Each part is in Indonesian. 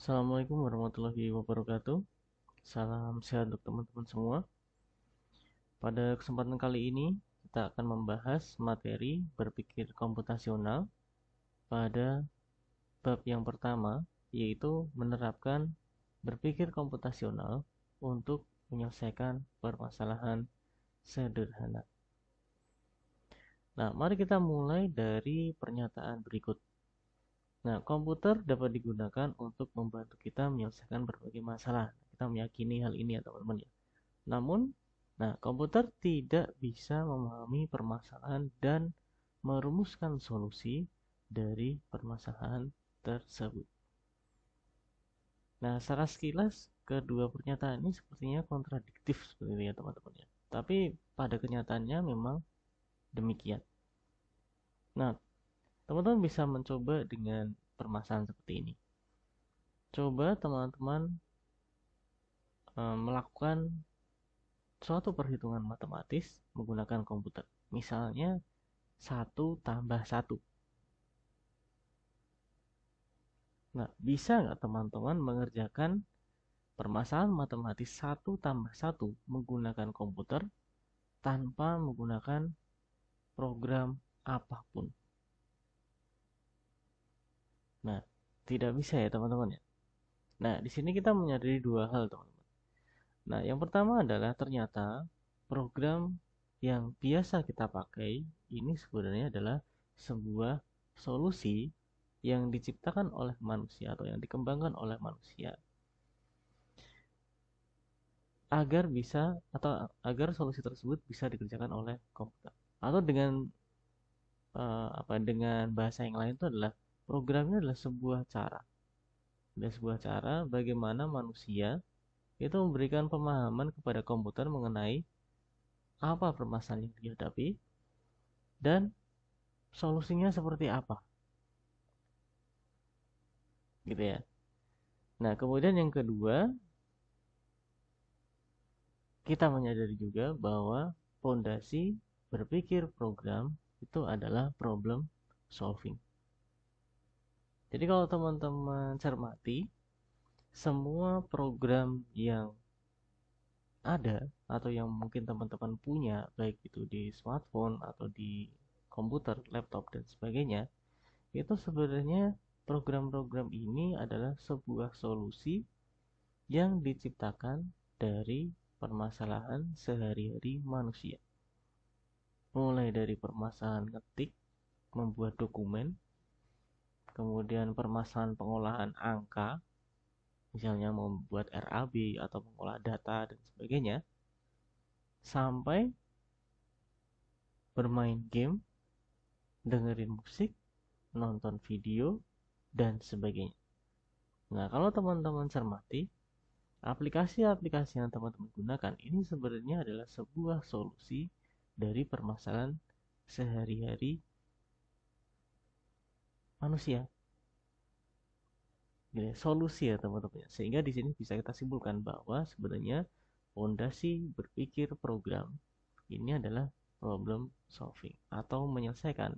Assalamualaikum warahmatullahi wabarakatuh. Salam sehat untuk teman-teman semua. Pada kesempatan kali ini, kita akan membahas materi berpikir komputasional pada bab yang pertama, yaitu menerapkan berpikir komputasional untuk menyelesaikan permasalahan sederhana. Nah, mari kita mulai dari pernyataan berikut. Nah, komputer dapat digunakan untuk membantu kita menyelesaikan berbagai masalah. Kita meyakini hal ini ya teman-teman ya. Namun, komputer tidak bisa memahami permasalahan dan merumuskan solusi dari permasalahan tersebut. Nah, secara sekilas kedua pernyataan ini sepertinya kontradiktif seperti itu ya teman-teman ya. Tapi pada kenyataannya memang demikian. Nah, teman-teman bisa mencoba dengan permasalahan seperti ini. Coba teman-teman melakukan suatu perhitungan matematis menggunakan komputer. Misalnya 1 tambah 1. Nah, bisa nggak teman-teman mengerjakan permasalahan matematis 1 tambah 1 menggunakan komputer tanpa menggunakan program apapun? Nah, tidak bisa ya teman-teman ya. Nah, di sini kita menyadari dua hal teman-teman. Nah, yang pertama adalah ternyata program yang biasa kita pakai ini sebenarnya adalah sebuah solusi yang diciptakan oleh manusia atau yang dikembangkan oleh manusia agar bisa atau agar solusi tersebut bisa dikerjakan oleh komputer. Atau dengan bahasa yang lain itu adalah programnya adalah sebuah cara. Dan sebuah cara bagaimana manusia itu memberikan pemahaman kepada komputer mengenai apa permasalahan yang dihadapi dan solusinya seperti apa. Gitu ya. Nah, kemudian yang kedua, kita menyadari juga bahwa fondasi berpikir program itu adalah problem solving. Jadi kalau teman-teman cermati, semua program yang ada atau yang mungkin teman-teman punya, baik itu di smartphone atau di komputer, laptop, dan sebagainya, itu sebenarnya program-program ini adalah sebuah solusi yang diciptakan dari permasalahan sehari-hari manusia. Mulai dari permasalahan ngetik, membuat dokumen, kemudian permasalahan pengolahan angka, misalnya membuat RAB atau mengolah data dan sebagainya, sampai bermain game, dengerin musik, nonton video, dan sebagainya. Nah, kalau teman-teman cermati, aplikasi-aplikasi yang teman-teman gunakan ini sebenarnya adalah sebuah solusi dari permasalahan sehari-hari manusia. Jadi, solusi ya teman-teman. Sehingga di sini bisa kita simpulkan bahwa sebenarnya fondasi berpikir program ini adalah problem solving atau menyelesaikan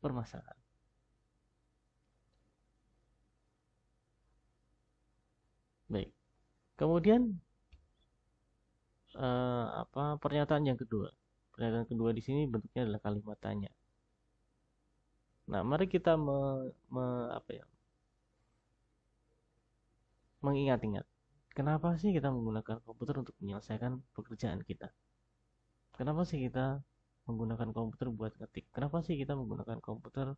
permasalahan. Baik. Kemudian pernyataan yang kedua. Pernyataan kedua di sini bentuknya adalah kalimat tanya. Nah, mari kita mengingat-ingat. Kenapa sih kita menggunakan komputer untuk menyelesaikan pekerjaan kita? Kenapa sih kita menggunakan komputer buat ngetik? Kenapa sih kita menggunakan komputer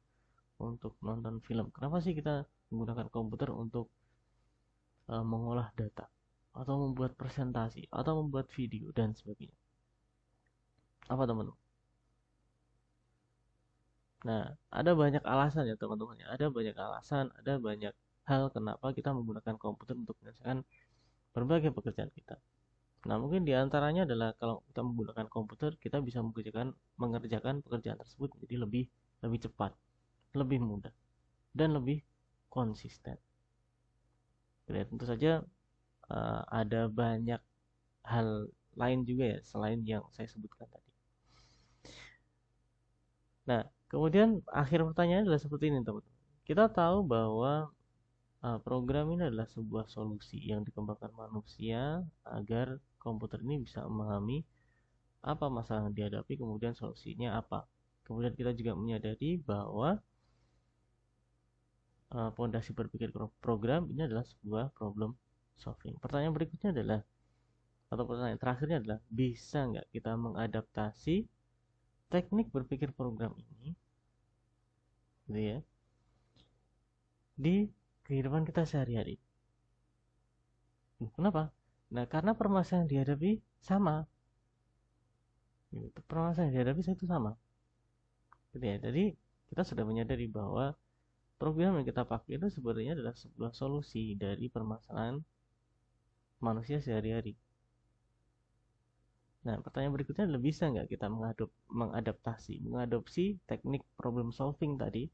untuk nonton film? Kenapa sih kita menggunakan komputer untuk mengolah data? Atau membuat presentasi? Atau membuat video? Dan sebagainya. Apa teman-teman? Nah, ada banyak alasan ya teman-teman. Ada banyak alasan, ada banyak hal kenapa kita menggunakan komputer untuk menyelesaikan berbagai pekerjaan kita. Nah, mungkin diantaranya adalah kalau kita menggunakan komputer, kita bisa mengerjakan pekerjaan tersebut menjadi lebih lebih cepat, lebih mudah, dan lebih konsisten. Jadi, tentu saja ada banyak hal lain juga ya selain yang saya sebutkan tadi. Nah, kemudian akhir pertanyaan adalah seperti ini teman-teman. Kita tahu bahwa program ini adalah sebuah solusi yang dikembangkan manusia agar komputer ini bisa memahami apa masalah yang dihadapi, kemudian solusinya apa. Kemudian kita juga menyadari bahwa pondasi berpikir program ini adalah sebuah problem solving. Pertanyaan berikutnya adalah, atau pertanyaan terakhirnya adalah, bisa nggak kita mengadaptasi teknik berpikir program ini, gitu ya, di kehidupan kita sehari-hari? Kenapa? Nah, karena permasalahan yang dihadapi sama. Gitu. Permasalahan yang dihadapi itu sama. Gitu ya. Jadi kita sudah menyadari bahwa program yang kita pakai itu sebenarnya adalah sebuah solusi dari permasalahan manusia sehari-hari. Nah, pertanyaan berikutnya adalah, bisa nggak kita mengadopsi teknik problem solving tadi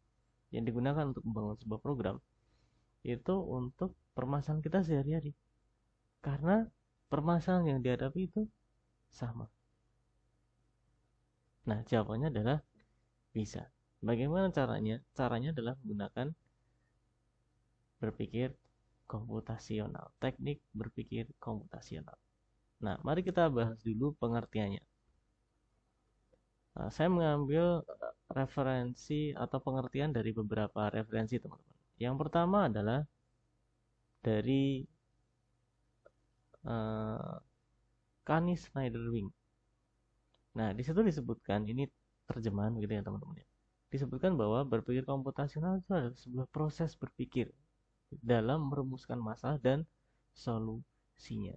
yang digunakan untuk membangun sebuah program itu untuk permasalahan kita sehari-hari? Karena permasalahan yang dihadapi itu sama. Nah, jawabannya adalah bisa. Bagaimana caranya? Caranya adalah menggunakan berpikir komputasional, teknik berpikir komputasional. Nah, mari kita bahas dulu pengertiannya. Nah, saya mengambil referensi atau pengertian dari beberapa referensi, teman-teman. Yang pertama adalah dari Kani Schneiderwing. Nah, di situ disebutkan, ini terjemahan gitu ya teman-teman ya. Disebutkan bahwa berpikir komputasional itu adalah sebuah proses berpikir dalam merumuskan masalah dan solusinya.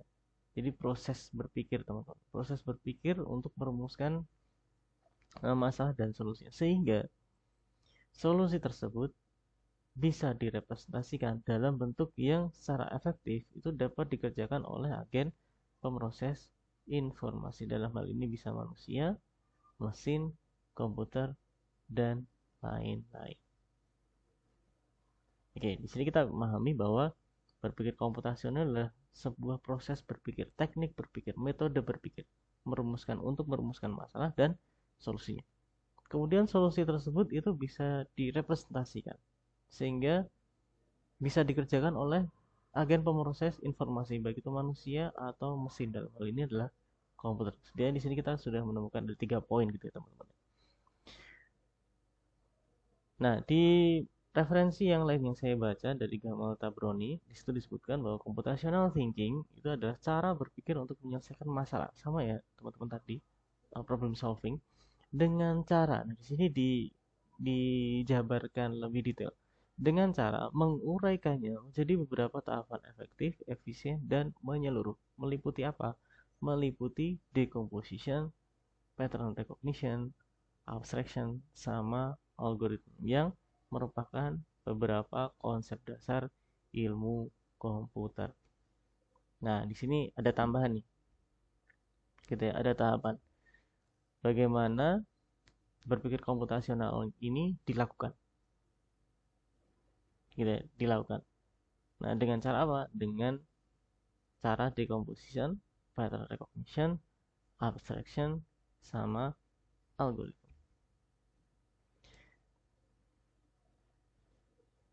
Jadi proses berpikir teman-teman, proses berpikir untuk merumuskan masalah dan solusinya, sehingga solusi tersebut bisa direpresentasikan dalam bentuk yang secara efektif itu dapat dikerjakan oleh agen pemroses informasi. Dalam hal ini bisa manusia, mesin, komputer, dan lain-lain. Oke, di sini kita memahami bahwa berpikir komputasional adalah sebuah proses berpikir, teknik berpikir, metode berpikir, merumuskan masalah dan solusinya. Kemudian solusi tersebut itu bisa direpresentasikan sehingga bisa dikerjakan oleh agen pemroses informasi, baik itu manusia atau mesin. Dalam hal ini adalah komputer. Dan di sini kita sudah menemukan ada 3 poin gitu ya teman-teman. Nah, di referensi yang lain yang saya baca dari Gamal Tabroni, di situ disebutkan bahwa computational thinking itu adalah cara berpikir untuk menyelesaikan masalah. Sama ya teman-teman tadi, problem solving dengan cara. Nah, di sini dijabarkan lebih detail dengan cara menguraikannya menjadi beberapa tahapan efektif, efisien, dan menyeluruh. Meliputi apa? Meliputi decomposition, pattern recognition, abstraction, sama algoritma yang merupakan beberapa konsep dasar ilmu komputer. Nah, di sini ada tambahan nih. Gitu ya, ada tahapan. Bagaimana berpikir komputasional ini dilakukan? Gitu ya, dilakukan. Nah, dengan cara apa? Dengan cara decomposition, pattern recognition, abstraction, sama algoritma.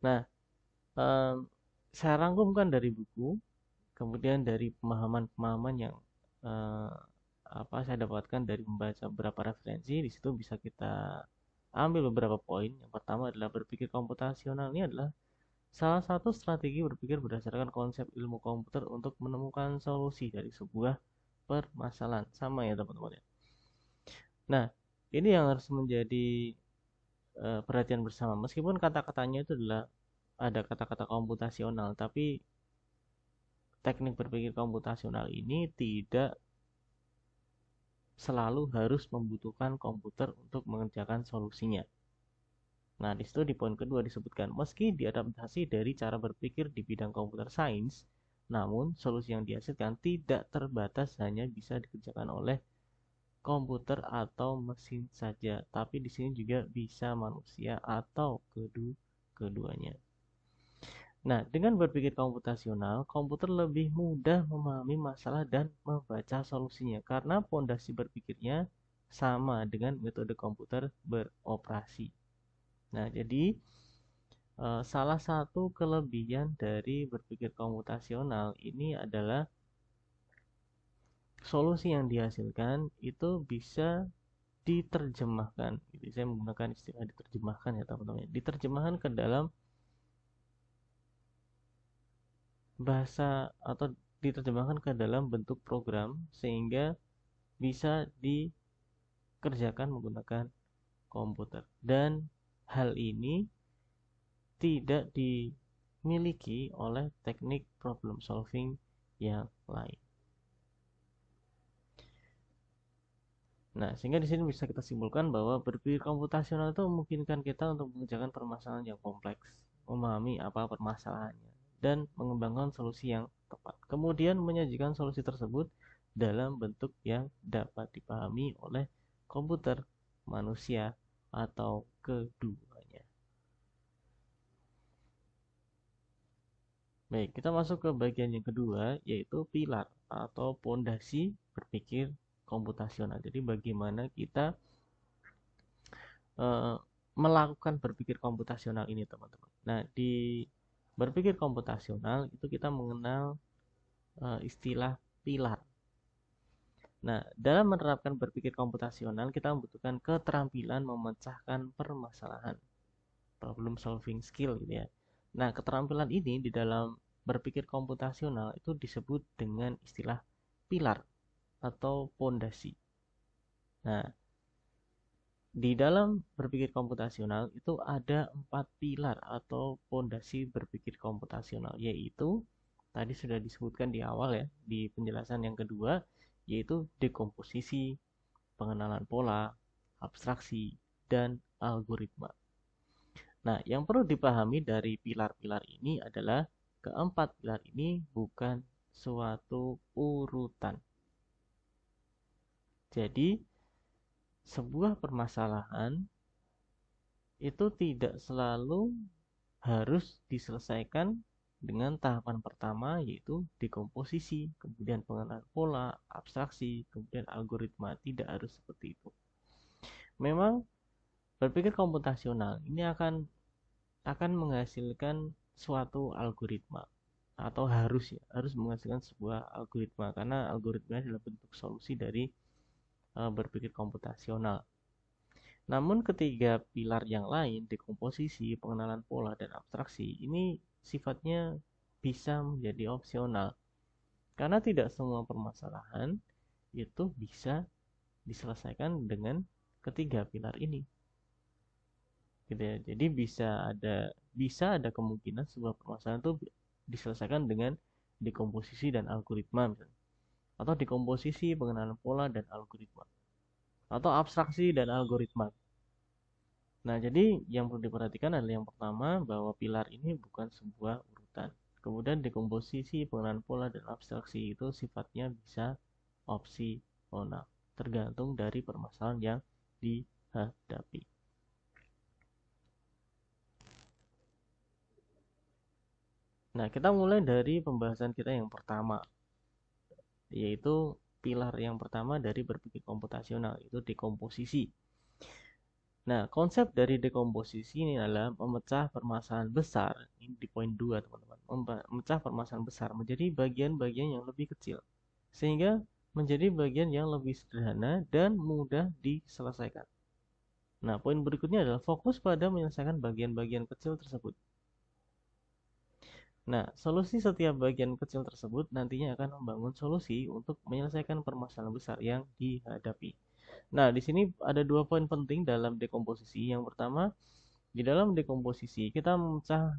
Nah, saya rangkumkan dari buku, kemudian dari pemahaman-pemahaman yang saya dapatkan dari membaca beberapa referensi. Di situ bisa kita ambil beberapa poin. Yang pertama adalah berpikir komputasional ini adalah salah satu strategi berpikir berdasarkan konsep ilmu komputer untuk menemukan solusi dari sebuah permasalahan. Sama ya teman-teman ya. Nah, ini yang harus menjadi perhatian bersama. Meskipun kata-katanya itu adalah ada kata-kata komputasional, tapi teknik berpikir komputasional ini tidak selalu harus membutuhkan komputer untuk mengerjakan solusinya. Nah, di situ di poin kedua disebutkan, meski diadaptasi dari cara berpikir di bidang komputer sains, namun solusi yang dihasilkan tidak terbatas hanya bisa dikerjakan oleh komputer atau mesin saja, tapi di sini juga bisa manusia atau keduanya. Nah, dengan berpikir komputasional, komputer lebih mudah memahami masalah dan membaca solusinya karena pondasi berpikirnya sama dengan metode komputer beroperasi. Nah, jadi salah satu kelebihan dari berpikir komputasional ini adalah solusi yang dihasilkan itu bisa diterjemahkan. Jadi saya menggunakan istilah diterjemahkan ya teman-teman. Diterjemahkan ke dalam bahasa atau diterjemahkan ke dalam bentuk program sehingga bisa dikerjakan menggunakan komputer. Dan hal ini tidak dimiliki oleh teknik problem solving yang lain. Nah, sehingga di sini bisa kita simpulkan bahwa berpikir komputasional itu memungkinkan kita untuk mengerjakan permasalahan yang kompleks, memahami apa permasalahannya, dan mengembangkan solusi yang tepat. Kemudian menyajikan solusi tersebut dalam bentuk yang dapat dipahami oleh komputer, manusia, atau keduanya. Baik, kita masuk ke bagian yang kedua, yaitu pilar atau pondasi berpikir komputasional. Jadi bagaimana kita melakukan berpikir komputasional ini, teman-teman. Nah, di berpikir komputasional itu kita mengenal istilah pilar. Nah, dalam menerapkan berpikir komputasional kita membutuhkan keterampilan memecahkan permasalahan, problem solving skill gitu ya. Nah, keterampilan ini di dalam berpikir komputasional itu disebut dengan istilah pilar atau pondasi. Nah, di dalam berpikir komputasional itu ada 4 pilar atau pondasi berpikir komputasional, yaitu tadi sudah disebutkan di awal ya, di penjelasan yang kedua, yaitu dekomposisi, pengenalan pola, abstraksi, dan algoritma. Nah, yang perlu dipahami dari pilar-pilar ini adalah keempat pilar ini bukan suatu urutan. Jadi, sebuah permasalahan itu tidak selalu harus diselesaikan dengan tahapan pertama, yaitu dekomposisi, kemudian pengenalan pola, abstraksi, kemudian algoritma. Tidak harus seperti itu. Memang berpikir komputasional ini akan menghasilkan suatu algoritma, atau harus menghasilkan sebuah algoritma, karena algoritma adalah bentuk solusi dari berpikir komputasional. Namun ketiga pilar yang lain, dekomposisi, pengenalan pola, dan abstraksi, ini sifatnya bisa menjadi opsional. Karena tidak semua permasalahan itu bisa diselesaikan dengan ketiga pilar ini. Gitu ya. Jadi bisa ada kemungkinan sebuah permasalahan itu diselesaikan dengan dekomposisi dan algoritma misalnya. Atau dekomposisi, pengenalan pola, dan algoritma. Atau abstraksi dan algoritma. Nah, jadi yang perlu diperhatikan adalah yang pertama, bahwa pilar ini bukan sebuah urutan. Kemudian dekomposisi, pengenalan pola, dan abstraksi itu sifatnya bisa opsional, tergantung dari permasalahan yang dihadapi. Nah, kita mulai dari pembahasan kita yang pertama, yaitu pilar yang pertama dari berpikir komputasional, itu dekomposisi. Nah, konsep dari dekomposisi ini adalah memecah permasalahan besar, ini di poin 2 teman-teman, memecah permasalahan besar menjadi bagian-bagian yang lebih kecil, sehingga menjadi bagian yang lebih sederhana dan mudah diselesaikan. Nah, poin berikutnya adalah fokus pada menyelesaikan bagian-bagian kecil tersebut. Nah, solusi setiap bagian kecil tersebut nantinya akan membangun solusi untuk menyelesaikan permasalahan besar yang dihadapi. Nah, di sini ada 2 poin penting dalam dekomposisi. Yang pertama, di dalam dekomposisi kita memecah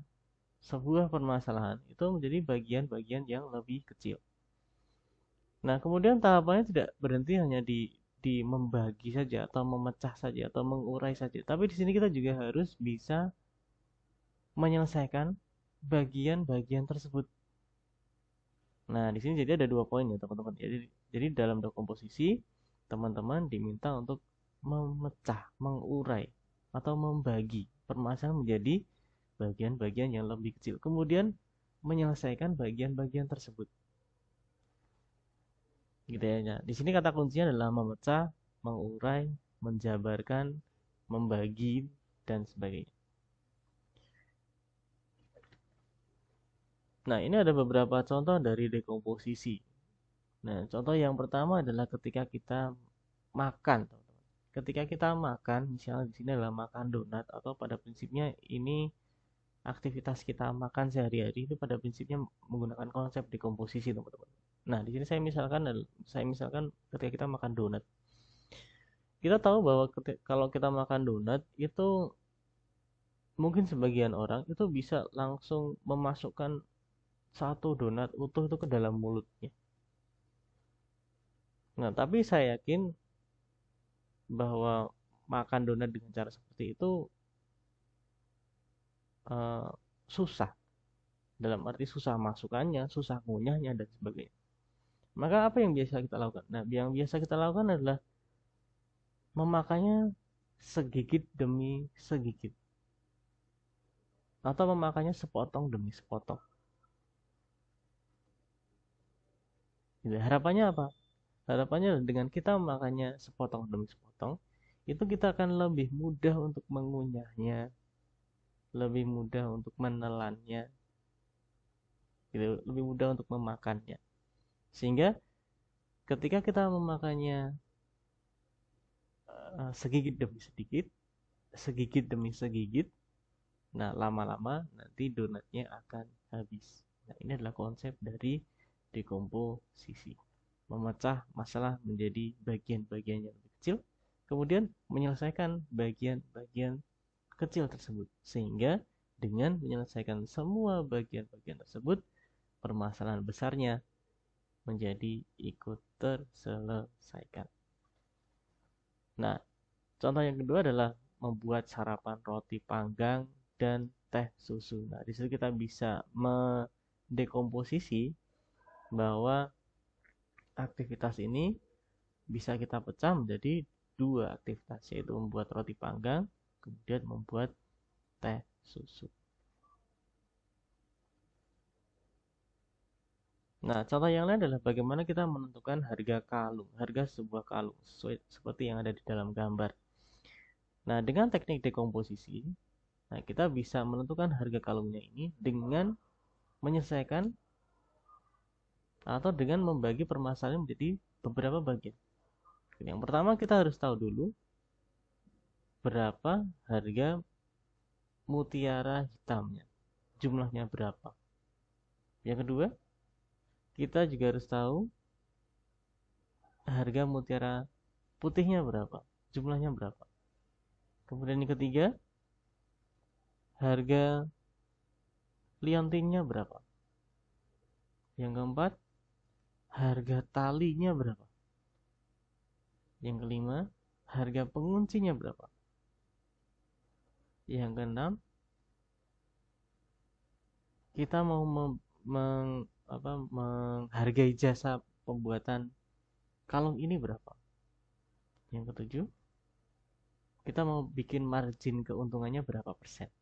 sebuah permasalahan itu menjadi bagian-bagian yang lebih kecil. Nah, kemudian tahapannya tidak berhenti hanya di membagi saja atau memecah saja atau mengurai saja. Tapi di sini kita juga harus bisa menyelesaikan bagian-bagian tersebut. Nah, di sini jadi ada 2 poin ya, teman-teman. Jadi dalam dekomposisi, teman-teman diminta untuk memecah, mengurai, atau membagi permasalahan menjadi bagian-bagian yang lebih kecil. Kemudian menyelesaikan bagian-bagian tersebut. Gitu ya. Nah, di sini kata kuncinya adalah memecah, mengurai, menjabarkan, membagi, dan sebagainya. Nah, ini ada beberapa contoh dari dekomposisi. Nah, contoh yang pertama adalah ketika kita makan, teman-teman. Ketika kita makan, misalnya di sini adalah makan donat, atau pada prinsipnya ini aktivitas kita makan sehari-hari itu pada prinsipnya menggunakan konsep dekomposisi, teman-teman. Nah, di sini saya misalkan ketika kita makan donat, kita tahu bahwa kalau kita makan donat itu mungkin sebagian orang itu bisa langsung memasukkan satu donat utuh itu ke dalam mulutnya. Nah, tapi saya yakin bahwa makan donat dengan cara seperti itu eh, susah. Dalam arti susah masukannya, susah ngunyahnya, dan sebagainya. Maka apa yang biasa kita lakukan? Nah, yang biasa kita lakukan adalah memakannya segigit demi segigit. Atau memakannya sepotong demi sepotong. Jadi, harapannya apa? Harapannya dengan kita memakannya sepotong demi sepotong, itu kita akan lebih mudah untuk mengunyahnya, lebih mudah untuk menelannya, gitu, lebih mudah untuk memakannya. Sehingga ketika kita memakannya segigit demi sedikit, segigit demi segigit, nah lama-lama nanti donatnya akan habis. Nah, ini adalah konsep dari dekomposisi. Memecah masalah menjadi bagian-bagian yang lebih kecil, kemudian menyelesaikan bagian-bagian kecil tersebut. Sehingga dengan menyelesaikan semua bagian-bagian tersebut, permasalahan besarnya menjadi ikut terselesaikan. Nah, contoh yang kedua adalah membuat sarapan roti panggang dan teh susu. Nah, di situ kita bisa mendekomposisi bahwa aktivitas ini bisa kita pecah menjadi dua aktivitas, yaitu membuat roti panggang, kemudian membuat teh susu. Nah, contoh yang lain adalah bagaimana kita menentukan harga kalung, harga sebuah kalung, seperti yang ada di dalam gambar. Nah, dengan teknik dekomposisi, nah kita bisa menentukan harga kalungnya ini dengan menyelesaikan atau dengan membagi permasalahan menjadi beberapa bagian. Yang pertama, kita harus tahu dulu berapa harga mutiara hitamnya, jumlahnya berapa. Yang kedua, kita juga harus tahu harga mutiara putihnya berapa, jumlahnya berapa. Kemudian yang ketiga, harga liontinnya berapa. Yang keempat, harga talinya berapa. Yang kelima, harga penguncinya berapa. Yang keenam, kita mau menghargai jasa pembuatan kalung ini berapa. Yang ketujuh, kita mau bikin margin keuntungannya berapa persen.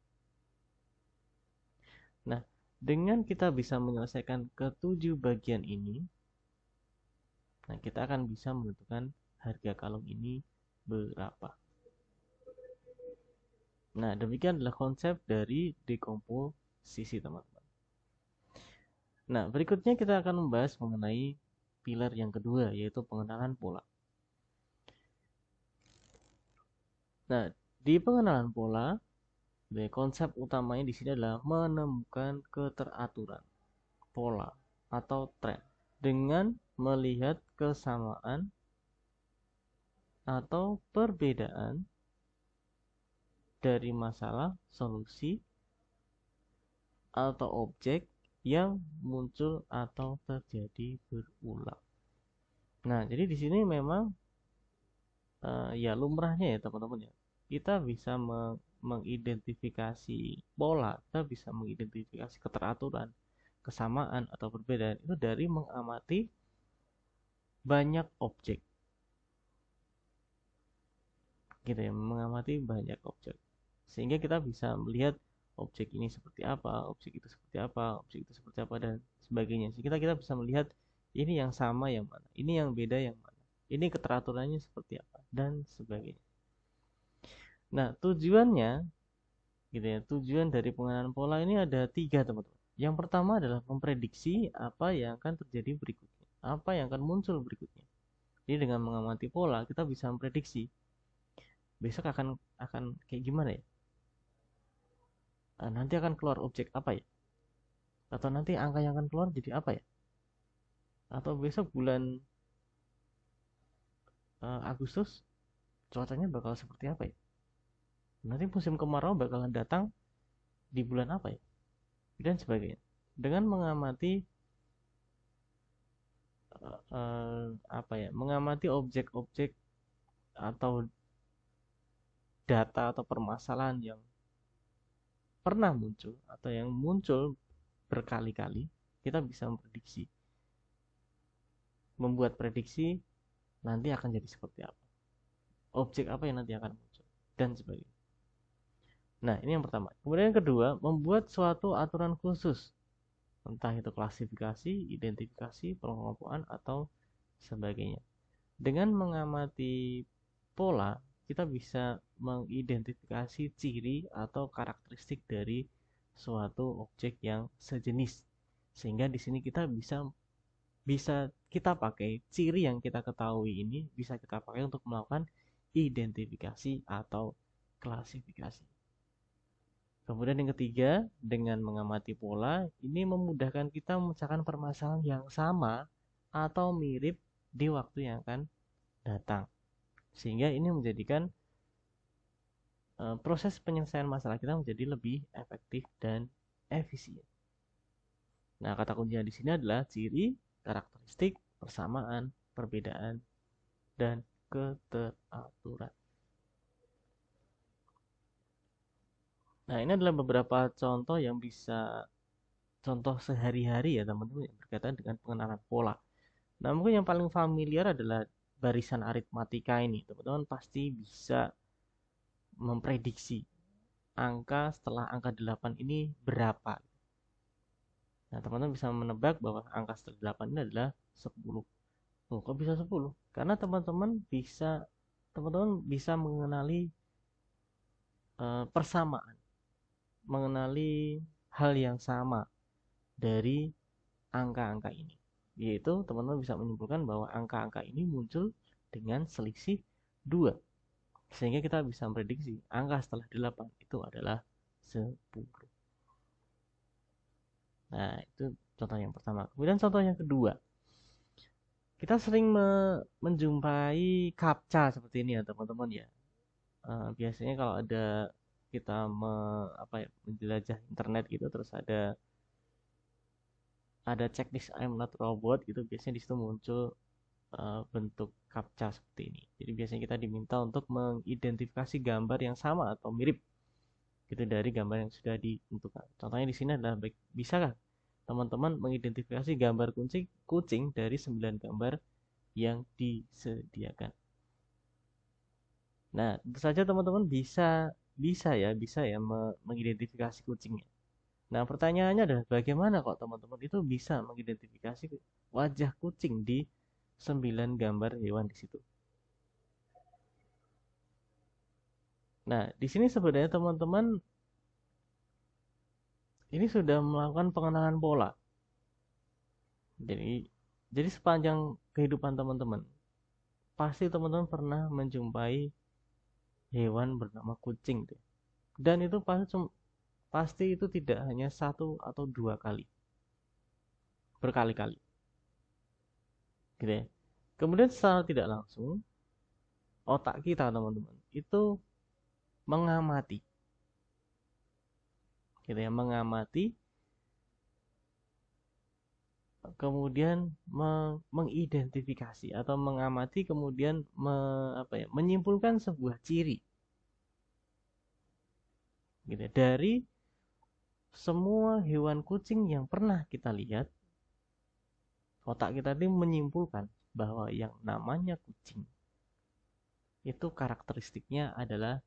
Nah, dengan kita bisa menyelesaikan ketujuh bagian ini, nah kita akan bisa menentukan harga kalung ini berapa. Nah, demikian adalah konsep dari dekomposisi, teman-teman. Nah, berikutnya kita akan membahas mengenai pilar yang kedua, yaitu pengenalan pola. Nah, di pengenalan pola, konsep utamanya di sini adalah menemukan keteraturan, pola, atau tren dengan melihat kesamaan atau perbedaan dari masalah, solusi, atau objek yang muncul atau terjadi berulang. Nah, jadi di sini memang ya lumrahnya ya teman-teman ya. Kita bisa mengidentifikasi pola, kita bisa mengidentifikasi keteraturan, kesamaan atau perbedaan itu dari mengamati banyak objek. Gitu ya, mengamati banyak objek. Sehingga kita bisa melihat objek ini seperti apa, objek itu seperti apa, objek itu seperti apa, dan sebagainya. Sehingga kita bisa melihat ini yang sama yang mana, ini yang beda yang mana, ini keteraturannya seperti apa, dan sebagainya. Nah, tujuannya gitu ya, tujuan dari pengenalan pola ini ada 3, teman-teman. Yang pertama adalah memprediksi apa yang akan terjadi berikutnya, apa yang akan muncul berikutnya. Jadi dengan mengamati pola kita bisa memprediksi besok akan kayak gimana ya. Nanti akan keluar objek apa ya, atau nanti angka yang akan keluar jadi apa ya, atau besok bulan Agustus cuacanya bakal seperti apa ya, nanti musim kemarau bakalan datang di bulan apa ya, dan sebagainya. Dengan mengamati apa ya, mengamati objek-objek atau data atau permasalahan yang pernah muncul atau yang muncul berkali-kali, kita bisa memprediksi, membuat prediksi nanti akan jadi seperti apa, objek apa yang nanti akan muncul, dan sebagainya. Nah, ini yang pertama. Kemudian yang kedua, membuat suatu aturan khusus, entah itu klasifikasi, identifikasi, pengelompokan, atau sebagainya. Dengan mengamati pola, kita bisa mengidentifikasi ciri atau karakteristik dari suatu objek yang sejenis. Sehingga di sini kita bisa bisa kita pakai ciri yang kita ketahui ini, bisa kita pakai untuk melakukan identifikasi atau klasifikasi. Kemudian yang ketiga, dengan mengamati pola, ini memudahkan kita memecahkan permasalahan yang sama atau mirip di waktu yang akan datang. Sehingga ini menjadikan proses penyelesaian masalah kita menjadi lebih efektif dan efisien. Nah, kata kuncinya di sini adalah ciri, karakteristik, persamaan, perbedaan, dan keteraturan. Nah, ini adalah beberapa contoh yang bisa contoh sehari-hari ya teman-teman yang berkaitan dengan pengenalan pola. Nah, mungkin yang paling familiar adalah barisan aritmatika ini. Teman-teman pasti bisa memprediksi angka setelah angka 8 ini berapa. Nah, teman-teman bisa menebak bahwa angka setelah 8 ini adalah 10. Oh, kok bisa 10? Karena teman-teman bisa mengenali persamaan, mengenali hal yang sama dari angka-angka ini. Yaitu teman-teman bisa menyimpulkan bahwa angka-angka ini muncul dengan selisih 2. Sehingga kita bisa memprediksi angka setelah 8 itu adalah 10. Nah, itu contoh yang pertama. Kemudian contoh yang kedua. Kita sering menjumpai captcha seperti ini ya, teman-teman ya. Biasanya kalau kita menjelajah internet gitu, terus ada checklist I'm not robot gitu, biasanya di situ muncul bentuk captcha seperti ini. Jadi biasanya kita diminta untuk mengidentifikasi gambar yang sama atau mirip gitu dari gambar yang sudah ditentukan. Contohnya di sini adalah bisakah teman-teman mengidentifikasi gambar kucing dari 9 gambar yang disediakan. Nah, tentu saja teman-teman bisa ya mengidentifikasi kucingnya. Nah, pertanyaannya adalah bagaimana kok teman-teman itu bisa mengidentifikasi wajah kucing di 9 gambar hewan di situ. Nah, di sini sebenarnya teman-teman ini sudah melakukan pengenalan pola. Jadi jadi sepanjang kehidupan teman-teman, pasti teman-teman pernah menjumpai hewan bernama kucing tuh. Dan itu pasti itu tidak hanya satu atau dua kali, berkali-kali. Gitu ya. Kemudian secara tidak langsung otak kita teman-teman itu mengamati, gitu ya, mengamati, kemudian mengidentifikasi atau mengamati, kemudian menyimpulkan sebuah ciri, gitu ya, dari semua hewan kucing yang pernah kita lihat. Otak kita ini menyimpulkan bahwa yang namanya kucing itu karakteristiknya adalah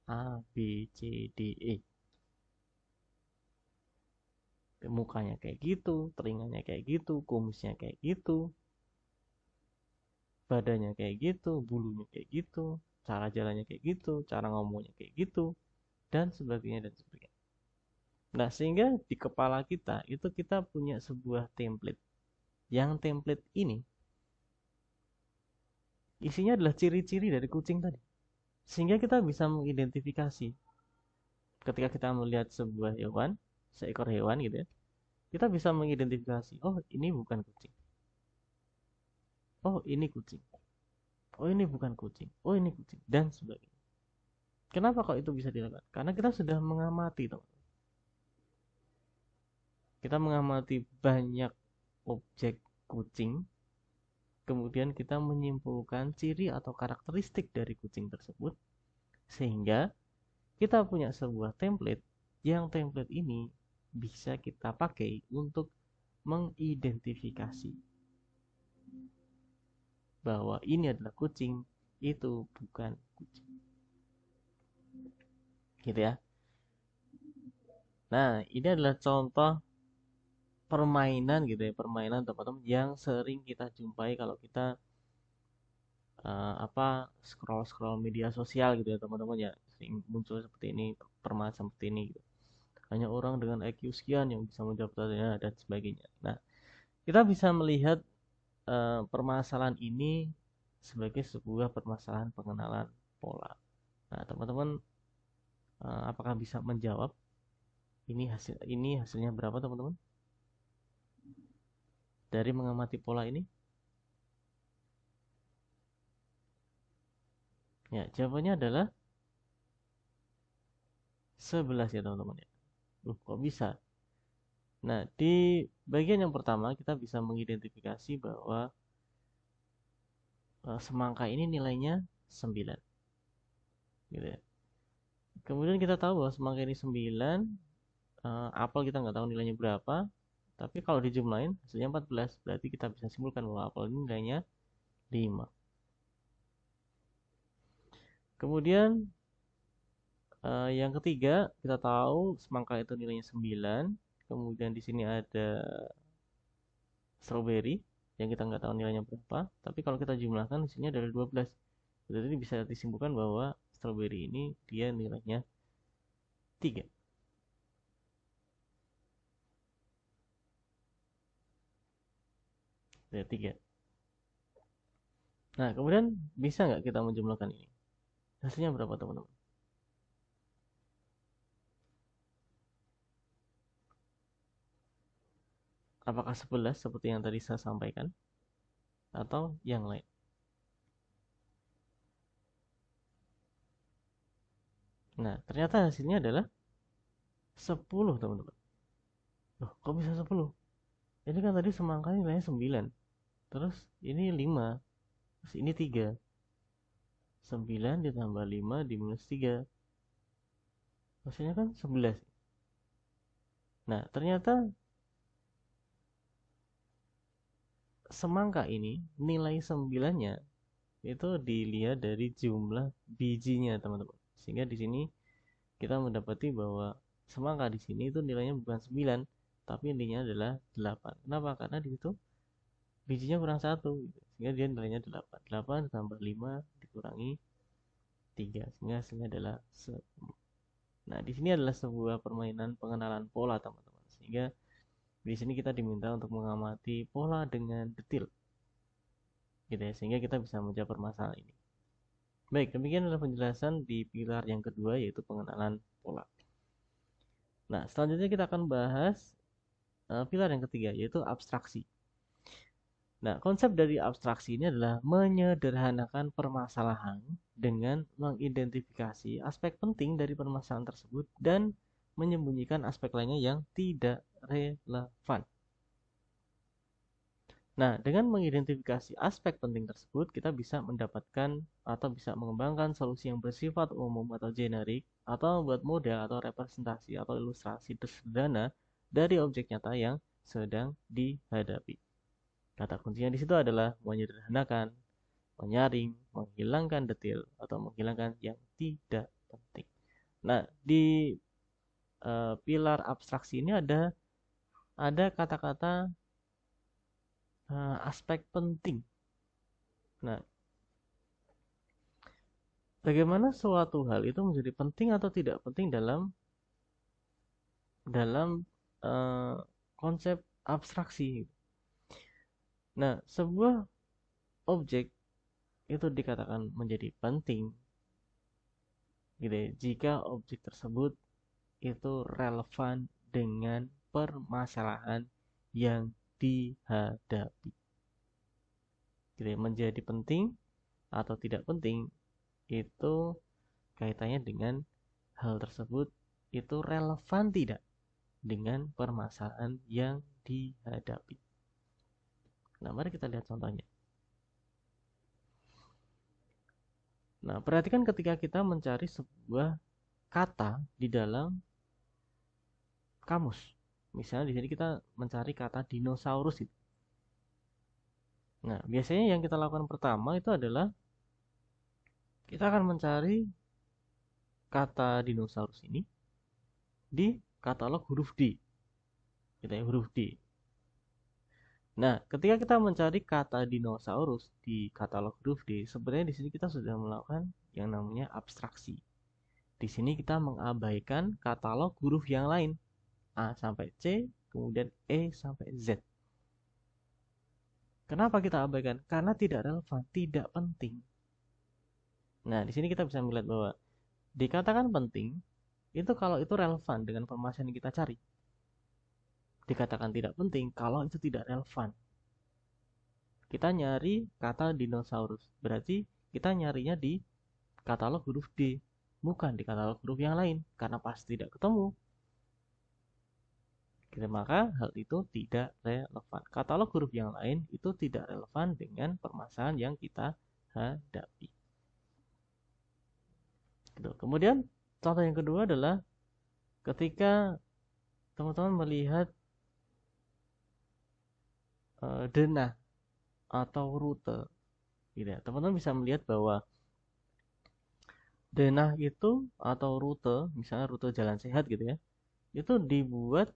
A, B, C, D, E. Mukanya kayak gitu, telinganya kayak gitu, kumisnya kayak gitu, badannya kayak gitu, bulunya kayak gitu, cara jalannya kayak gitu, cara ngomongnya kayak gitu, dan sebagainya dan sebagainya. Nah, sehingga di kepala kita itu kita punya sebuah template. Yang template ini isinya adalah ciri-ciri dari kucing tadi. Sehingga kita bisa mengidentifikasi ketika kita melihat sebuah hewan, seekor hewan gitu ya. Kita bisa mengidentifikasi, oh ini bukan kucing. Oh ini kucing. Oh ini bukan kucing. Oh ini kucing dan sebagainya. Kenapa kok itu bisa dilakukan? Karena kita sudah mengamati, teman. Kita mengamati banyak objek kucing, kemudian kita menyimpulkan ciri atau karakteristik dari kucing tersebut, sehingga kita punya sebuah template yang template ini bisa kita pakai untuk mengidentifikasi bahwa ini adalah kucing, itu bukan kucing. Gitu ya. Nah, ini adalah contoh permainan gitu ya, permainan teman-teman yang sering kita jumpai kalau kita scroll media sosial gitu ya teman-teman ya, sering muncul seperti ini, permasalahan seperti ini gitu. Hanya orang dengan IQ sekian yang bisa menjawab pertanyaan dan sebagainya. Nah, kita bisa melihat permasalahan ini sebagai sebuah permasalahan pengenalan pola. Nah, teman-teman apakah bisa menjawab ini hasilnya berapa teman-teman? Dari mengamati pola ini? Ya, jawabannya adalah 11 ya teman-teman ya. Kok bisa? Nah, di bagian yang pertama kita bisa mengidentifikasi bahwa semangka ini nilainya 9. Gitu ya. Kemudian kita tahu bahwa semangka ini 9, apel kita nggak tahu nilainya berapa, tapi kalau dijumlahin hasilnya 14, berarti kita bisa simpulkan bahwa apel ini nilainya 5. Kemudian yang ketiga, kita tahu semangka itu nilainya 9. Kemudian di sini ada strawberry yang kita nggak tahu nilainya berapa, tapi kalau kita jumlahkan hasilnya adalah 12. Berarti bisa disimpulkan bahwa strawberry ini dia nilainya 3. Ya, 3. Nah, kemudian bisa nggak kita menjumlahkan ini? Hasilnya berapa teman-teman? Apakah 11 seperti yang tadi saya sampaikan? Atau yang lain? Nah, ternyata hasilnya adalah 10 teman-teman. Loh, kok bisa 10? Ini kan tadi semangkanya nilainya 9. Terus ini 5. Terus ini 3. 9 ditambah 5 diminus 3. Hasilnya kan 11. Nah, ternyata semangka ini nilai 9-nya itu dilihat dari jumlah bijinya, teman-teman. Sehingga di sini kita mendapati bahwa semangka di sini itu nilainya bukan 9, tapi nilainya adalah 8. Kenapa? Karena di situ bijinya kurang 1 gitu. Sehingga dia nilainya 8. 8 ditambah 5 dikurangi 3, sehingga hasilnya adalah 10. Nah, di sini adalah sebuah permainan pengenalan pola, teman-teman. Sehingga di sini kita diminta untuk mengamati pola dengan detail. Gitu ya, sehingga kita bisa menjawab permasalahan ini. Baik, demikian adalah penjelasan di pilar yang kedua, yaitu pengenalan pola. Nah, selanjutnya kita akan bahas pilar yang ketiga, yaitu abstraksi. Nah, konsep dari abstraksi ini adalah menyederhanakan permasalahan dengan mengidentifikasi aspek penting dari permasalahan tersebut dan menyembunyikan aspek lainnya yang tidak relevan. Nah, dengan mengidentifikasi aspek penting tersebut, kita bisa mendapatkan atau bisa mengembangkan solusi yang bersifat umum atau generik, atau membuat model atau representasi atau ilustrasi sederhana dari objek nyata yang sedang dihadapi. Kata kuncinya di situ adalah menyederhanakan, menyaring, menghilangkan detail, atau menghilangkan yang tidak penting. Nah, di pilar abstraksi ini ada kata-kata aspek penting. Nah, bagaimana suatu hal itu menjadi penting atau tidak penting dalam dalam konsep abstraksi. Nah, sebuah objek itu dikatakan menjadi penting gitu ya, jika objek tersebut itu relevan dengan permasalahan yang dihadapi. Gitu ya, menjadi penting atau tidak penting itu kaitannya dengan hal tersebut itu relevan tidak dengan permasalahan yang dihadapi. Nah, mari kita lihat contohnya. Nah, perhatikan ketika kita mencari sebuah kata di dalam kamus. Misalnya di sini kita mencari kata dinosaurus itu. Nah, biasanya yang kita lakukan pertama itu adalah kita akan mencari kata dinosaurus ini di katalog huruf D. Kita ya, huruf D. Nah, ketika kita mencari kata dinosaurus di katalog huruf D, sebenarnya di sini kita sudah melakukan yang namanya abstraksi. Di sini kita mengabaikan katalog huruf yang lain, A sampai C, kemudian E sampai Z. Kenapa kita abaikan? Karena tidak relevan, tidak penting. Nah, di sini kita bisa melihat bahwa dikatakan penting itu kalau itu relevan dengan permasalahan yang kita cari. Dikatakan tidak penting kalau itu tidak relevan. Kita nyari kata dinosaurus, berarti kita nyarinya di katalog huruf D, bukan di katalog huruf yang lain, karena pasti tidak ketemu. Maka hal itu tidak relevan. Katalog huruf yang lain itu tidak relevan dengan permasalahan yang kita hadapi. Gitu. Kemudian contoh yang kedua adalah ketika teman-teman melihat denah atau rute, gitu ya. Teman-teman bisa melihat bahwa denah itu atau rute, misalnya rute jalan sehat gitu ya, itu dibuat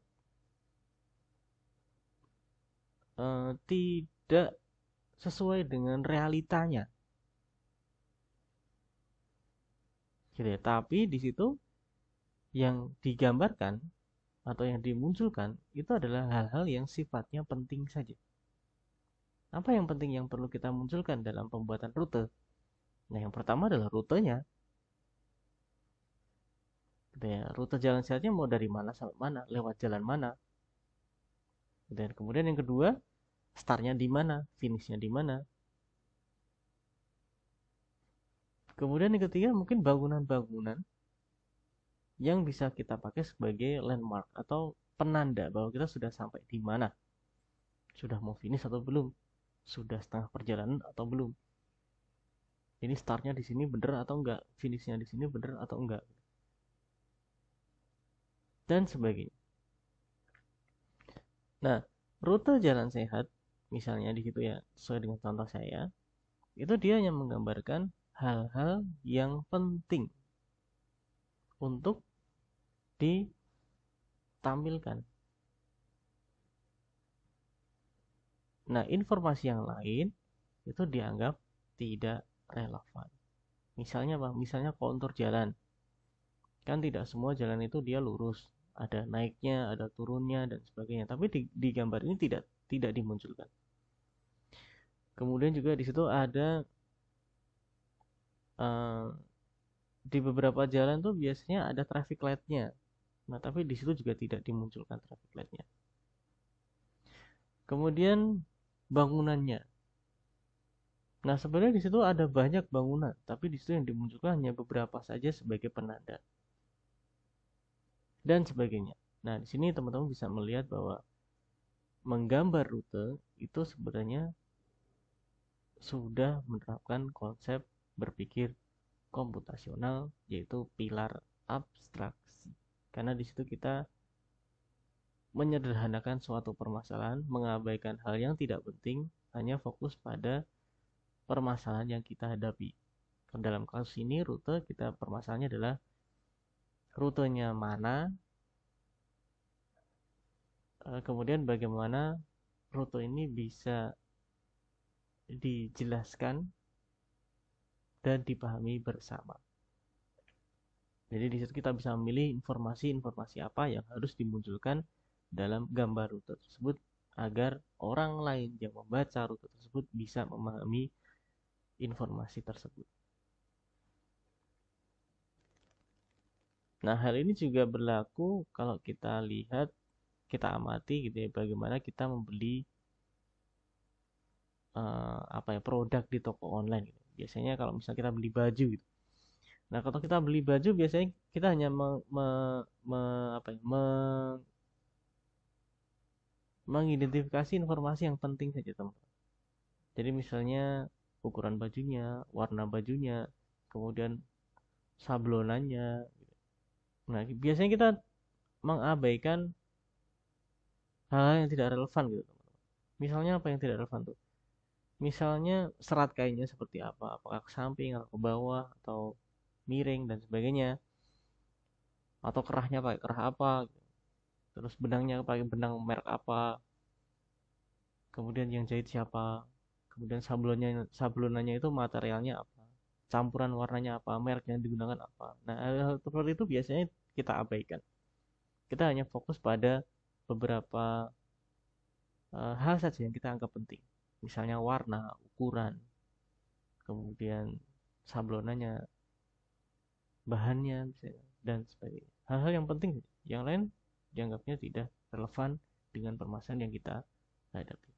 tidak sesuai dengan realitanya, gitu ya. Tapi di situ yang digambarkan atau yang dimunculkan itu adalah hal-hal yang sifatnya penting saja. Apa yang penting yang perlu kita munculkan dalam pembuatan rute? Nah, yang pertama adalah rutenya. Gitu ya. Rute jalan sehatnya mau dari mana sampai mana, lewat jalan mana. Dan kemudian yang kedua, startnya di mana, finishnya di mana. Kemudian yang ketiga mungkin bangunan-bangunan yang bisa kita pakai sebagai landmark atau penanda bahwa kita sudah sampai di mana. Sudah mau finish atau belum? Sudah setengah perjalanan atau belum? Ini startnya di sini bener atau enggak? Finishnya di sini bener atau enggak? Dan sebagainya. Nah, rute jalan sehat misalnya di situ ya, sesuai dengan contoh saya, itu dia yang menggambarkan hal-hal yang penting untuk ditampilkan. Nah, informasi yang lain itu dianggap tidak relevan. Misalnya apa? Misalnya kontur jalan. Kan tidak semua jalan itu dia lurus. Ada naiknya, ada turunnya dan sebagainya. Tapi di gambar ini tidak dimunculkan. Kemudian juga di situ ada di beberapa jalan tuh biasanya ada traffic light-nya. Nah, tapi di situ juga tidak dimunculkan traffic light-nya. Kemudian bangunannya. Nah, sebenarnya di situ ada banyak bangunan, tapi di situ yang dimunculkan hanya beberapa saja sebagai penanda dan sebagainya. Nah, di sini teman-teman bisa melihat bahwa menggambar rute itu sebenarnya sudah menerapkan konsep berpikir komputasional, yaitu pilar abstraksi. Karena di situ kita menyederhanakan suatu permasalahan, mengabaikan hal yang tidak penting, hanya fokus pada permasalahan yang kita hadapi. Dalam kasus ini rute, kita permasalahannya adalah rutenya mana, kemudian bagaimana rute ini bisa dijelaskan dan dipahami bersama. Jadi di situ kita bisa memilih informasi-informasi apa yang harus dimunculkan dalam gambar rute tersebut agar orang lain yang membaca rute tersebut bisa memahami informasi tersebut. Nah, hal ini juga berlaku kalau kita lihat, kita amati gitu ya, bagaimana kita membeli apa ya, produk di toko online gitu. Biasanya kalau misalnya kita beli baju gitu. Nah, kalau kita beli baju biasanya kita hanya apa ya, mengidentifikasi informasi yang penting saja, teman. Jadi misalnya ukuran bajunya, warna bajunya, kemudian sablonannya. Nah, biasanya kita mengabaikan hal yang tidak relevan gitu, teman. Misalnya apa yang tidak relevan tuh? Misalnya serat kainnya seperti apa, apakah ke samping atau ke bawah atau miring dan sebagainya, atau kerahnya pakai kerah apa, terus benangnya pakai benang merek apa, kemudian yang jahit siapa, kemudian sablonannya itu materialnya apa, campuran warnanya apa, merek yang digunakan apa. Nah, hal seperti itu biasanya kita abaikan. Kita hanya fokus pada beberapa hal saja yang kita anggap penting, misalnya warna, ukuran, kemudian sablonannya, bahannya, misalnya, dan sebagainya. Hal-hal yang penting, yang lain dianggapnya tidak relevan dengan permasalahan yang kita hadapi.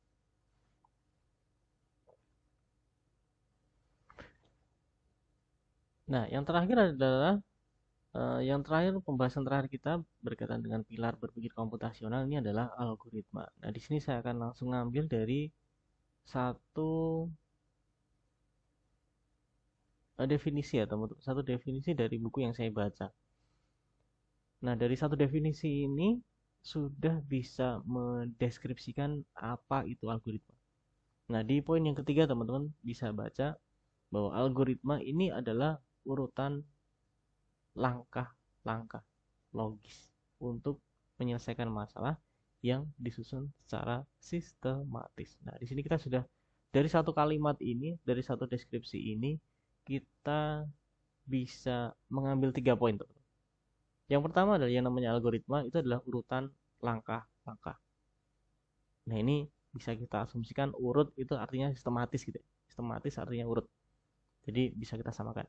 Nah, yang terakhir adalah yang terakhir, pembahasan terakhir kita berkaitan dengan pilar berpikir komputasional ini adalah algoritma. Nah, di sini saya akan langsung ngambil dari satu definisi ya teman-teman, satu definisi dari buku yang saya baca. Nah, dari satu definisi ini sudah bisa mendeskripsikan apa itu algoritma. Nah, di poin yang ketiga teman-teman bisa baca bahwa algoritma ini adalah urutan langkah-langkah logis untuk menyelesaikan masalah yang disusun secara sistematis. Nah, di sini kita sudah dari satu kalimat ini, dari satu deskripsi ini, kita bisa mengambil 3 poin, teman. Yang pertama adalah yang namanya algoritma itu adalah urutan langkah-langkah. Nah, ini bisa kita asumsikan urut itu artinya sistematis gitu. Sistematis artinya urut. Jadi bisa kita samakan.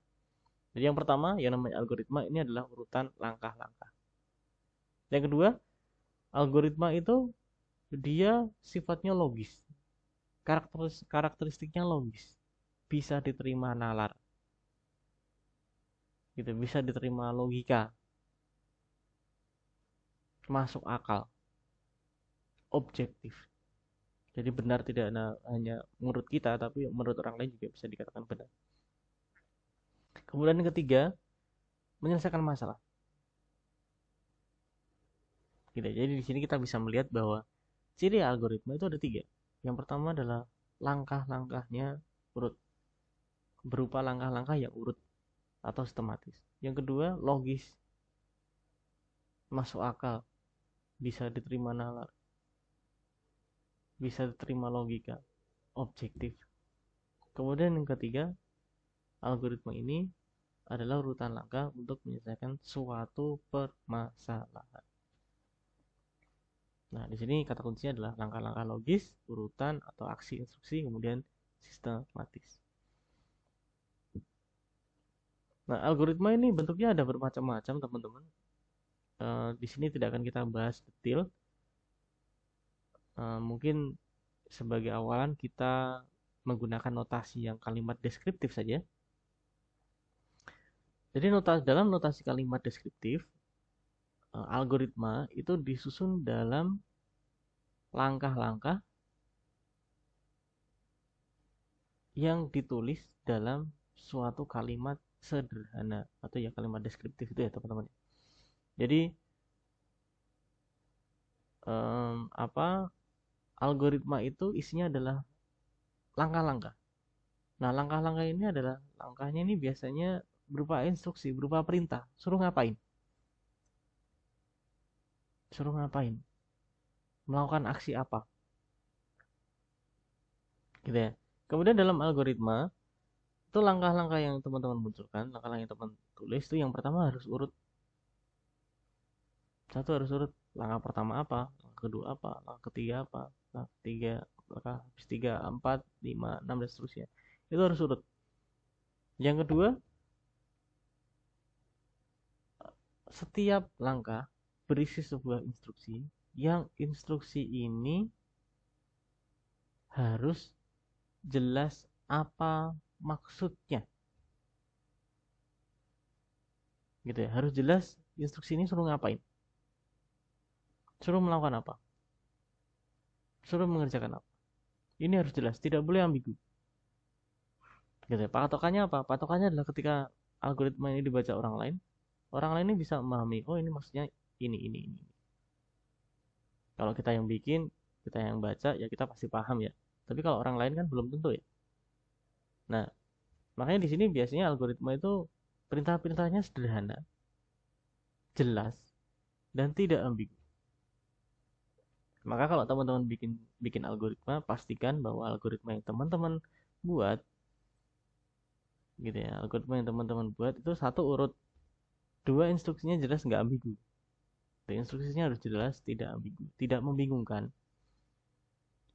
Jadi yang pertama yang namanya algoritma ini adalah urutan langkah-langkah. Yang kedua, algoritma itu dia sifatnya logis. Karakteristiknya logis. Bisa diterima nalar. Gitu, bisa diterima logika. Masuk akal. Objektif. Jadi benar tidak hanya menurut kita, tapi menurut orang lain juga bisa dikatakan benar. Kemudian yang ketiga, menyelesaikan masalah. Gitu. Jadi di sini kita bisa melihat bahwa ciri algoritma itu ada 3. Yang pertama adalah langkah-langkahnya urut, berupa langkah-langkah yang urut atau sistematis. Yang kedua, logis, masuk akal, bisa diterima nalar, bisa diterima logika, objektif. Kemudian yang ketiga, algoritma ini adalah urutan langkah untuk menyelesaikan suatu permasalahan. Nah, di sini kata kuncinya adalah langkah-langkah logis, urutan atau aksi instruksi, kemudian sistematis. Nah, algoritma ini bentuknya ada bermacam-macam, teman-teman. Di sini tidak akan kita bahas detail. Mungkin sebagai awalan kita menggunakan notasi yang kalimat deskriptif saja. Jadi dalam notasi kalimat deskriptif, algoritma itu disusun dalam langkah-langkah yang ditulis dalam suatu kalimat sederhana atau ya kalimat deskriptif itu ya teman-teman. Jadi algoritma itu isinya adalah langkah-langkah. Nah, langkah-langkah ini adalah langkahnya ini biasanya berupa instruksi, berupa perintah. Suruh ngapain? Suruh ngapain? Melakukan aksi apa? Gitu ya. Kemudian dalam algoritma itu langkah-langkah yang teman-teman munculkan, langkah-langkah yang tulis itu yang pertama harus urut. Satu harus urut. Langkah pertama apa, langkah kedua apa, langkah ketiga apa, langkah ketiga, langkah habis 3, 4, 5, 6 dan seterusnya. Itu harus urut. Yang kedua, setiap langkah berisi sebuah instruksi yang instruksi ini harus jelas apa maksudnya. Gitu ya, harus jelas instruksi ini suruh ngapain. Suruh melakukan apa? Suruh mengerjakan apa? Ini harus jelas, tidak boleh ambigu. Gitu ya. Patokannya apa? Patokannya adalah ketika algoritma ini dibaca orang lain ini bisa memahami, oh ini maksudnya ini. Kalau kita yang bikin, kita yang baca, ya kita pasti paham ya. Tapi kalau orang lain kan belum tentu ya. Nah, makanya di sini biasanya algoritma itu perintah-perintahnya sederhana, jelas, dan tidak ambigu. Maka kalau teman-teman bikin algoritma, pastikan bahwa algoritma yang teman-teman buat, gitu ya, algoritma yang teman-teman buat itu satu urut, dua instruksinya jelas nggak ambigu. Dan instruksinya harus jelas, tidak ambigu, tidak membingungkan.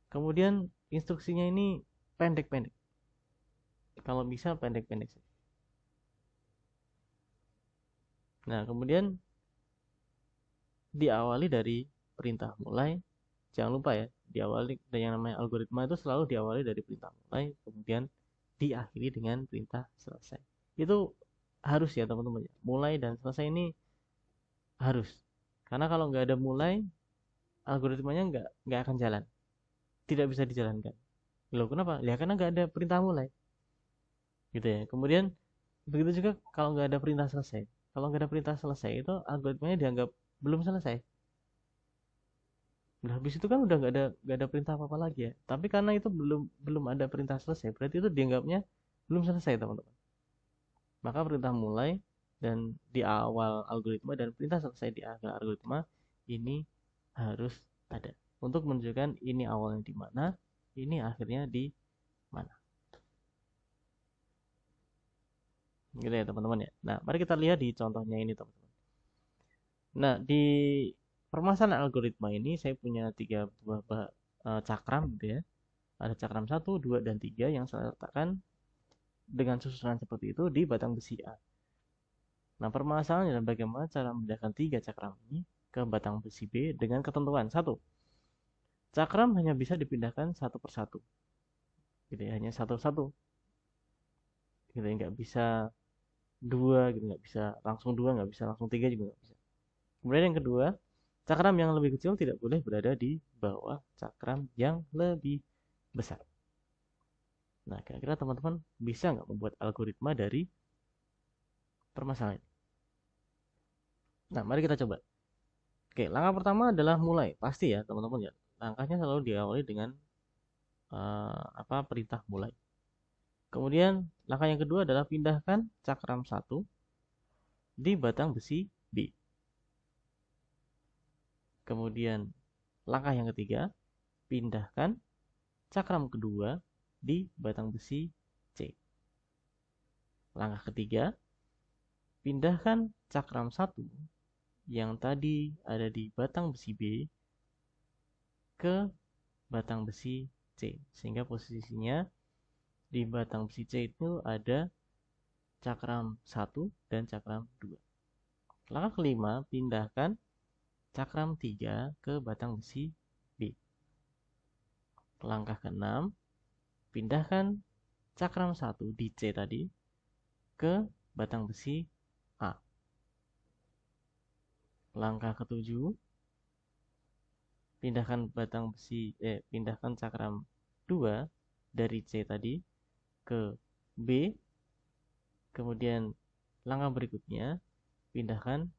Kemudian instruksinya ini pendek-pendek. Kalau bisa pendek-pendek saja. Nah, kemudian diawali dari perintah mulai. Jangan lupa ya, diawali dengan yang namanya algoritma itu selalu diawali dari perintah mulai, kemudian diakhiri dengan perintah selesai. Itu harus ya teman-teman ya. Mulai dan selesai ini harus. Karena kalau nggak ada mulai, algoritmanya nggak akan jalan. Tidak bisa dijalankan. Loh kenapa? Ya karena nggak ada perintah mulai. Gitu ya. Kemudian begitu juga kalau nggak ada perintah selesai. Kalau nggak ada perintah selesai itu algoritmanya dianggap belum selesai. Nah, habis itu kan udah nggak ada perintah apa-apa lagi ya. Tapi karena itu belum ada perintah selesai, berarti itu dianggapnya belum selesai teman-teman. Maka perintah mulai dan di awal algoritma dan perintah selesai di akhir algoritma ini harus ada untuk menunjukkan ini awalnya di mana, ini akhirnya di mana. Gitu ya teman-teman ya. Nah, mari kita lihat di contohnya ini teman-teman. Nah, di permasalahan algoritma ini saya punya 3 buah cakram gitu ya. Ada cakram 1, 2, dan 3 yang saya letakkan dengan susunan seperti itu di batang besi A. Nah, permasalahannya adalah bagaimana cara memindahkan 3 cakram ini ke batang besi B dengan ketentuan. 1. Cakram hanya bisa dipindahkan satu persatu. Gitu ya, hanya satu-satu. Gitu ya, nggak bisa 2 gitu, nggak bisa langsung 2, nggak bisa langsung 3 juga nggak bisa. Kemudian yang kedua, cakram yang lebih kecil tidak boleh berada di bawah cakram yang lebih besar. Nah, kira-kira teman-teman bisa nggak membuat algoritma dari permasalahan ini? Nah, mari kita coba. Oke, langkah pertama adalah mulai. Pasti ya, teman-teman ya. Langkahnya selalu diawali dengan perintah mulai. Kemudian, langkah yang kedua adalah pindahkan cakram 1 di batang besi B. Kemudian, langkah yang ketiga, pindahkan cakram kedua di batang besi C. Langkah ketiga, pindahkan cakram 1 yang tadi ada di batang besi B ke batang besi C. Sehingga posisinya di batang besi C itu ada cakram 1 dan cakram 2. Langkah kelima, pindahkan cakram 3 ke batang besi B. Langkah keenam, pindahkan cakram 1 di C tadi ke batang besi A. Langkah ketujuh, pindahkan cakram 2 dari C tadi ke B. Kemudian langkah berikutnya, pindahkan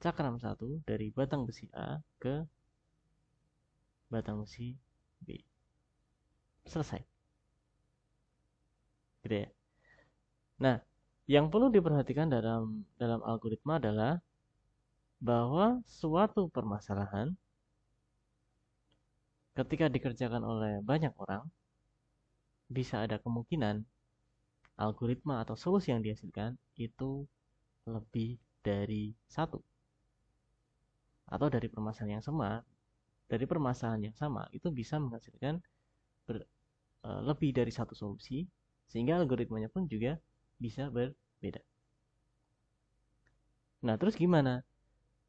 cakram 1 dari batang besi A ke batang besi B. Selesai. Gitu ya. Nah, yang perlu diperhatikan dalam algoritma adalah bahwa suatu permasalahan ketika dikerjakan oleh banyak orang bisa ada kemungkinan algoritma atau solusi yang dihasilkan itu lebih dari satu, atau dari permasalahan yang sama itu bisa menghasilkan lebih dari satu solusi, sehingga algoritmanya pun juga bisa berbeda. Nah, terus gimana?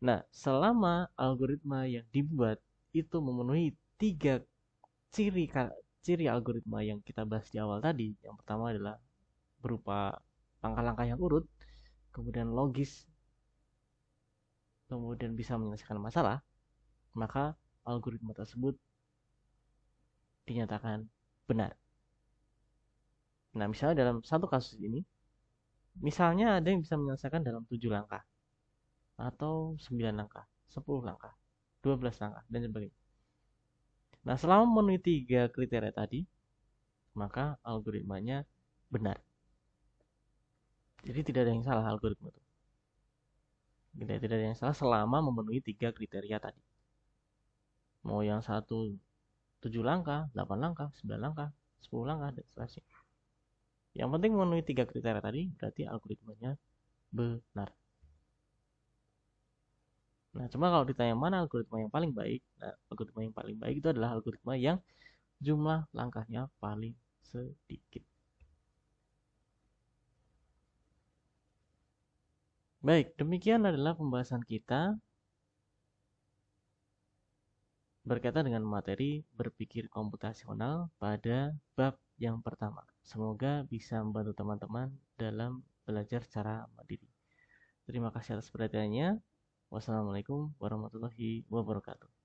Nah, selama algoritma yang dibuat itu memenuhi tiga ciri ciri algoritma yang kita bahas di awal tadi. Yang pertama adalah berupa langkah-langkah yang urut, kemudian logis, kemudian bisa menyelesaikan masalah, maka algoritma tersebut dinyatakan benar. Nah, misalnya dalam satu kasus ini, misalnya ada yang bisa menyelesaikan dalam 7 langkah, atau 9 langkah, 10 langkah, 12 langkah, dan sebagainya. Nah, selama memenuhi tiga kriteria tadi, maka algoritmanya benar. Jadi tidak ada yang salah algoritma itu. Tidak ada yang salah selama memenuhi tiga kriteria tadi. Mau yang satu 7 langkah, 8 langkah, 9 langkah, 10 langkah, dan seterusnya. Yang penting memenuhi tiga kriteria tadi, berarti algoritmanya benar. Nah, cuma kalau ditanya mana algoritma yang paling baik, nah, algoritma yang paling baik itu adalah algoritma yang jumlah langkahnya paling sedikit. Baik, demikian adalah pembahasan kita berkaitan dengan materi berpikir komputasional pada bab yang pertama. Semoga bisa membantu teman-teman dalam belajar secara mandiri. Terima kasih atas perhatiannya. Wassalamualaikum warahmatullahi wabarakatuh.